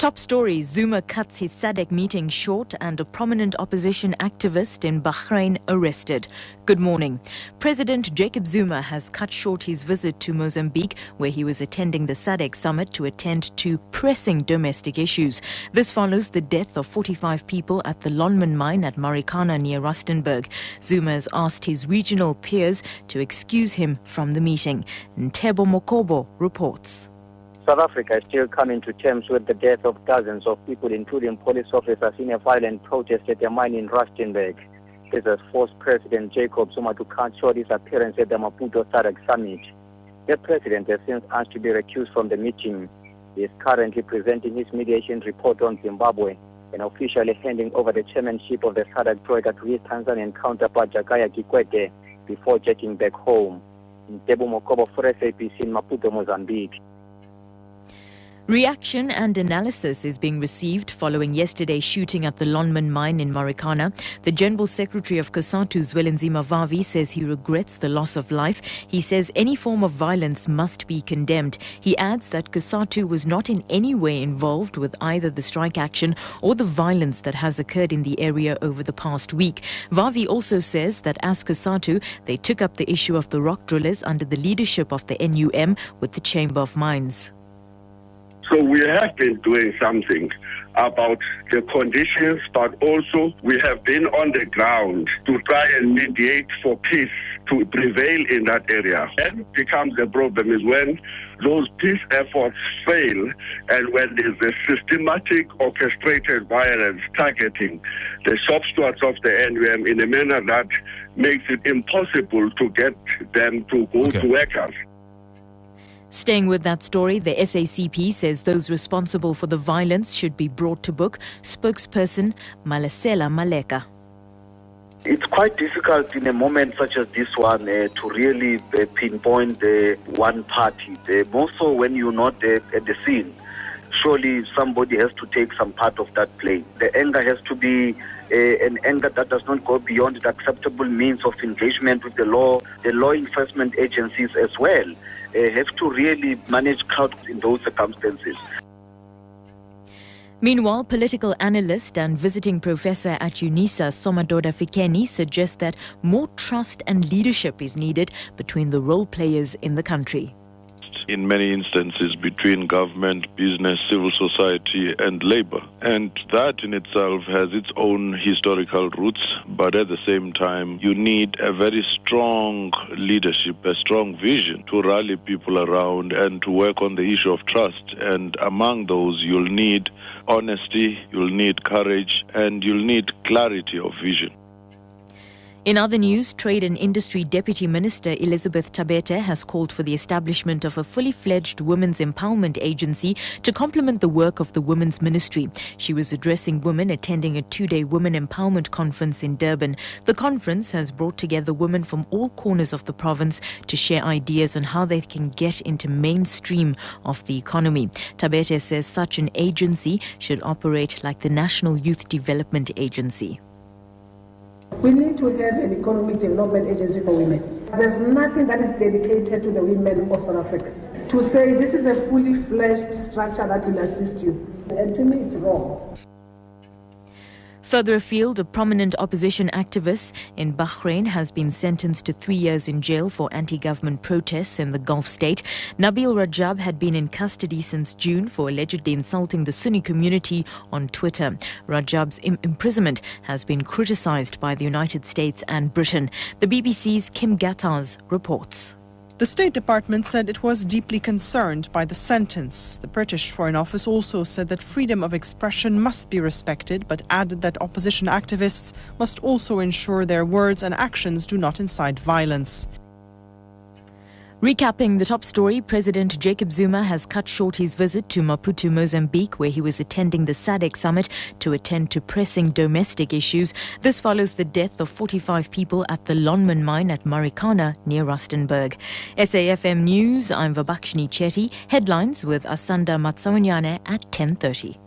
Top story, Zuma cuts his SADC meeting short and a prominent opposition activist in Bahrain arrested. Good morning. President Jacob Zuma has cut short his visit to Mozambique, where he was attending the SADC summit to attend to pressing domestic issues. This follows the death of 45 people at the Lonmin mine at Marikana near Rustenburg. Zuma has asked his regional peers to excuse him from the meeting. Ntebo Mokobo reports. South Africa is still coming to terms with the death of dozens of people, including police officers, in a violent protest at a mine in Rustenburg. This has forced President Jacob Zuma to cut short his appearance at the Maputo SADC summit. The president has since asked to be recused from the meeting. He is currently presenting his mediation report on Zimbabwe and officially handing over the chairmanship of the SADC Troika to his Tanzanian counterpart Jakaya Kikwete before jetting back home. Ntebo Mokobo for SABC in Maputo, Mozambique. Reaction and analysis is being received following yesterday's shooting at the Lonmin mine in Marikana. The General Secretary of COSATU, Zwelinzima Vavi, says he regrets the loss of life. He says any form of violence must be condemned. He adds that COSATU was not in any way involved with either the strike action or the violence that has occurred in the area over the past week. Vavi also says that as COSATU, they took up the issue of the rock drillers under the leadership of the NUM with the Chamber of Mines. So we have been doing something about the conditions, but also we have been on the ground to try and mediate for peace to prevail in that area. Then becomes a problem is when those peace efforts fail and when there's a systematic orchestrated violence targeting the shop stewards of the NUM in a manner that makes it impossible to get them to go to workers. Staying with that story, the SACP says those responsible for the violence should be brought to book. Spokesperson Malesela Maleka. It's quite difficult in a moment such as this one to really pinpoint one party. More so when you're not at the scene. Surely somebody has to take some part of that blame. The anger has to be an anger that does not go beyond the acceptable means of engagement with the law. The law enforcement agencies as well have to really manage crowds in those circumstances. Meanwhile, political analyst and visiting professor at UNISA, Somadoda Fikeni, suggests that more trust and leadership is needed between the role players in the country. In many instances between government, business, civil society and labor. And that in itself has its own historical roots, but at the same time you need a very strong leadership, a strong vision to rally people around and to work on the issue of trust. And among those you'll need honesty, you'll need courage and you'll need clarity of vision. In other news, Trade and Industry Deputy Minister Elizabeth Tabete has called for the establishment of a fully fledged women's empowerment agency to complement the work of the Women's Ministry. She was addressing women attending a 2-day Women Empowerment Conference in Durban. The conference has brought together women from all corners of the province to share ideas on how they can get into mainstream of the economy. Tabete says such an agency should operate like the National Youth Development Agency. We need to have an economic development agency for women. There's nothing that is dedicated to the women of South Africa. To say this is a fully fledged structure that will assist you, and to me it's wrong. Further afield, a prominent opposition activist in Bahrain has been sentenced to 3 years in jail for anti-government protests in the Gulf state. Nabil Rajab had been in custody since June for allegedly insulting the Sunni community on Twitter. Rajab's imprisonment has been criticized by the United States and Britain. The BBC's Kim Gattaz reports. The State Department said it was deeply concerned by the sentence. The British Foreign Office also said that freedom of expression must be respected, but added that opposition activists must also ensure their words and actions do not incite violence. Recapping the top story, President Jacob Zuma has cut short his visit to Maputo, Mozambique, where he was attending the SADC summit to attend to pressing domestic issues. This follows the death of 45 people at the Lonmin mine at Marikana near Rustenburg. SAFM News, I'm Vabakshini Chetty. Headlines with Asanda Matsawanyane at 10:30.